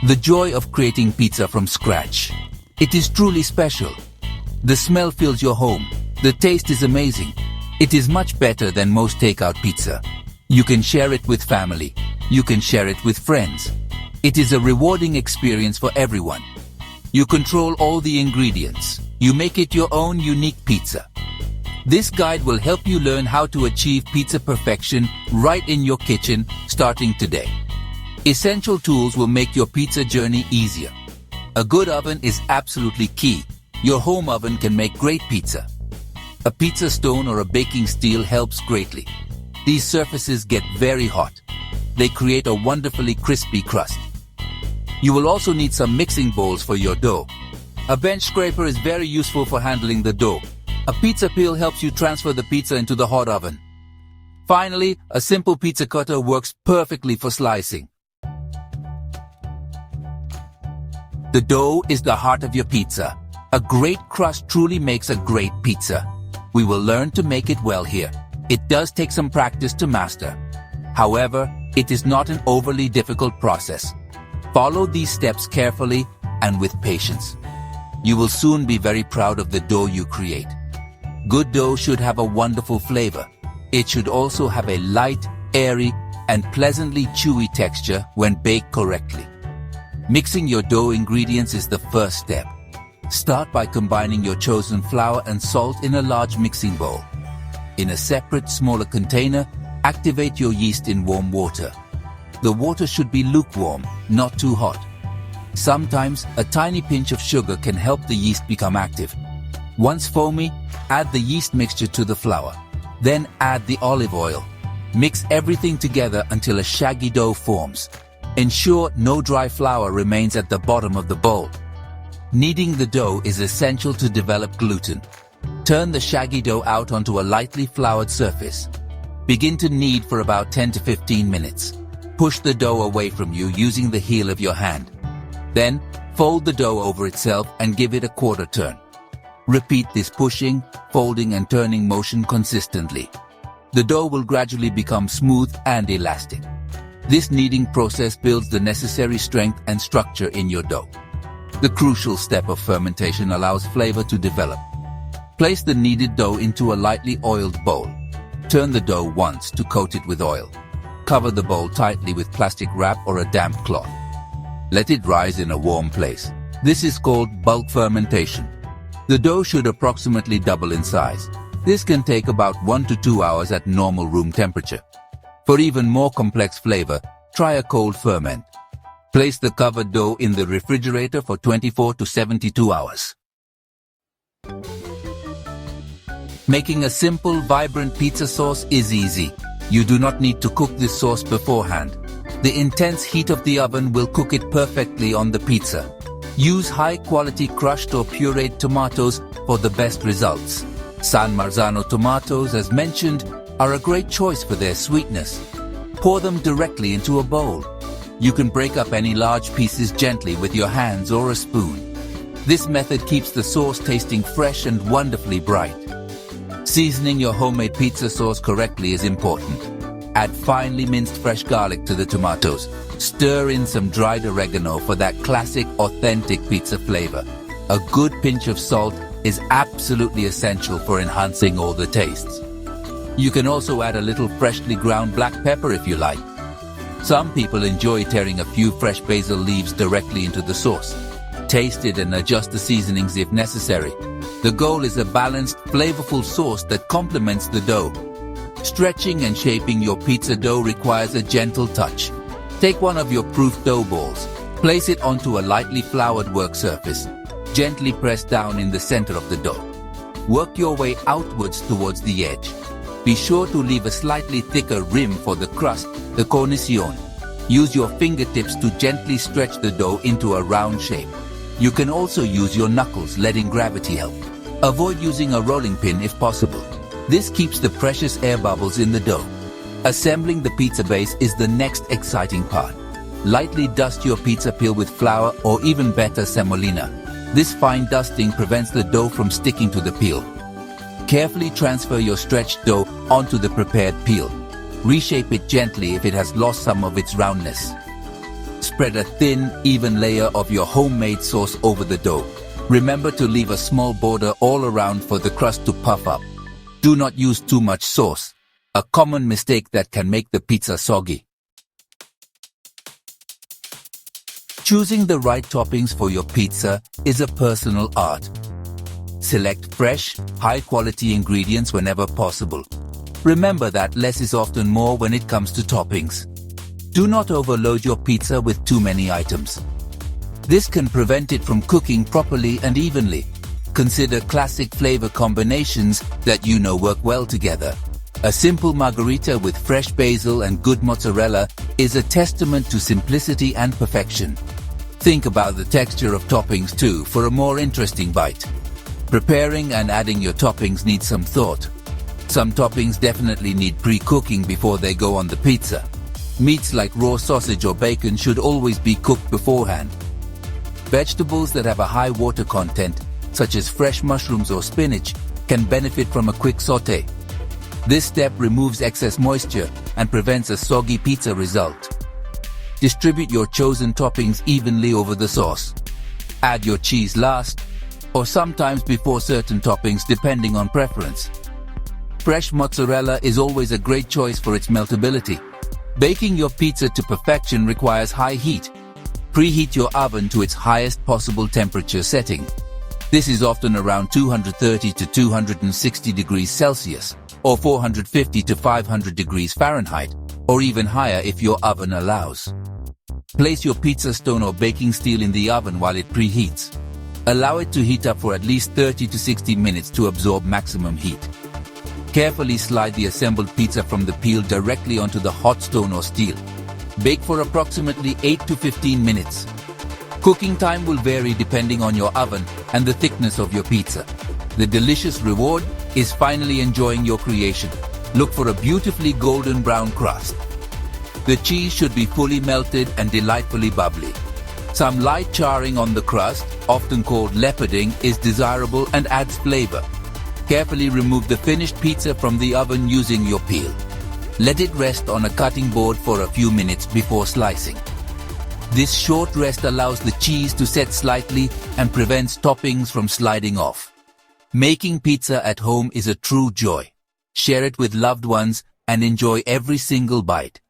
The joy of creating pizza from scratch. It is truly special. The smell fills your home. The taste is amazing. It is much better than most takeout pizza. You can share it with family. You can share it with friends. It is a rewarding experience for everyone. You control all the ingredients. You make it your own unique pizza. This guide will help you learn how to achieve pizza perfection right in your kitchen starting today. Essential tools will make your pizza journey easier. A good oven is absolutely key. Your home oven can make great pizza. A pizza stone or a baking steel helps greatly. These surfaces get very hot. They create a wonderfully crispy crust. You will also need some mixing bowls for your dough. A bench scraper is very useful for handling the dough. A pizza peel helps you transfer the pizza into the hot oven. Finally, a simple pizza cutter works perfectly for slicing. The dough is the heart of your pizza. A great crust truly makes a great pizza. We will learn to make it well here. It does take some practice to master. However, it is not an overly difficult process. Follow these steps carefully and with patience. You will soon be very proud of the dough you create. Good dough should have a wonderful flavor. It should also have a light, airy, and pleasantly chewy texture when baked correctly. Mixing your dough ingredients is the first step. Start by combining your chosen flour and salt in a large mixing bowl. In a separate, smaller container, activate your yeast in warm water. The water should be lukewarm, not too hot. Sometimes, a tiny pinch of sugar can help the yeast become active. Once foamy, add the yeast mixture to the flour. Then add the olive oil. Mix everything together until a shaggy dough forms. Ensure no dry flour remains at the bottom of the bowl. Kneading the dough is essential to develop gluten. Turn the shaggy dough out onto a lightly floured surface. Begin to knead for about 10 to 15 minutes. Push the dough away from you using the heel of your hand. Then, fold the dough over itself and give it a quarter turn. Repeat this pushing, folding and turning motion consistently. The dough will gradually become smooth and elastic. This kneading process builds the necessary strength and structure in your dough. The crucial step of fermentation allows flavor to develop. Place the kneaded dough into a lightly oiled bowl. Turn the dough once to coat it with oil. Cover the bowl tightly with plastic wrap or a damp cloth. Let it rise in a warm place. This is called bulk fermentation. The dough should approximately double in size. This can take about 1 to 2 hours at normal room temperature. For even more complex flavor, try a cold ferment. Place the covered dough in the refrigerator for 24 to 72 hours. Making a simple, vibrant pizza sauce is easy. You do not need to cook this sauce beforehand. The intense heat of the oven will cook it perfectly on the pizza. Use high-quality crushed or pureed tomatoes for the best results. San Marzano tomatoes, as mentioned, are a great choice for their sweetness. Pour them directly into a bowl. You can break up any large pieces gently with your hands or a spoon. This method keeps the sauce tasting fresh and wonderfully bright. Seasoning your homemade pizza sauce correctly is important. Add finely minced fresh garlic to the tomatoes. Stir in some dried oregano for that classic, authentic pizza flavor. A good pinch of salt is absolutely essential for enhancing all the tastes. You can also add a little freshly ground black pepper if you like. Some people enjoy tearing a few fresh basil leaves directly into the sauce. Taste it and adjust the seasonings if necessary. The goal is a balanced, flavorful sauce that complements the dough. Stretching and shaping your pizza dough requires a gentle touch. Take one of your proof dough balls. Place it onto a lightly floured work surface. Gently press down in the center of the dough. Work your way outwards towards the edge. Be sure to leave a slightly thicker rim for the crust, the cornicione. Use your fingertips to gently stretch the dough into a round shape. You can also use your knuckles, letting gravity help. Avoid using a rolling pin if possible. This keeps the precious air bubbles in the dough. Assembling the pizza base is the next exciting part. Lightly dust your pizza peel with flour or even better semolina. This fine dusting prevents the dough from sticking to the peel. Carefully transfer your stretched dough onto the prepared peel. Reshape it gently if it has lost some of its roundness. spread a thin, even layer of your homemade sauce over the dough. Remember to leave a small border all around for the crust to puff up. Do not use too much sauce, a common mistake that can make the pizza soggy. Choosing the right toppings for your pizza is a personal art. Select fresh, high-quality ingredients whenever possible. Remember that less is often more when it comes to toppings. Do not overload your pizza with too many items. This can prevent it from cooking properly and evenly. Consider classic flavor combinations that you know work well together. A simple margherita with fresh basil and good mozzarella is a testament to simplicity and perfection. Think about the texture of toppings too for a more interesting bite. Preparing and adding your toppings needs some thought. Some toppings definitely need pre-cooking before they go on the pizza. Meats like raw sausage or bacon should always be cooked beforehand. Vegetables that have a high water content, such as fresh mushrooms or spinach, can benefit from a quick sauté. This step removes excess moisture and prevents a soggy pizza result. Distribute your chosen toppings evenly over the sauce. Add your cheese last, or sometimes before certain toppings depending on preference. Fresh mozzarella is always a great choice for its meltability. Baking your pizza to perfection requires high heat. Preheat your oven to its highest possible temperature setting. This is often around 230 to 260 degrees Celsius, or 450 to 500 degrees Fahrenheit, or even higher if your oven allows. Place your pizza stone or baking steel in the oven while it preheats. Allow it to heat up for at least 30 to 60 minutes to absorb maximum heat. Carefully slide the assembled pizza from the peel directly onto the hot stone or steel. Bake for approximately 8 to 15 minutes. Cooking time will vary depending on your oven and the thickness of your pizza. The delicious reward is finally enjoying your creation. Look for a beautifully golden brown crust. The cheese should be fully melted and delightfully bubbly. Some light charring on the crust, often called leoparding, is desirable and adds flavor. Carefully remove the finished pizza from the oven using your peel. Let it rest on a cutting board for a few minutes before slicing. This short rest allows the cheese to set slightly and prevents toppings from sliding off. Making pizza at home is a true joy. Share it with loved ones and enjoy every single bite.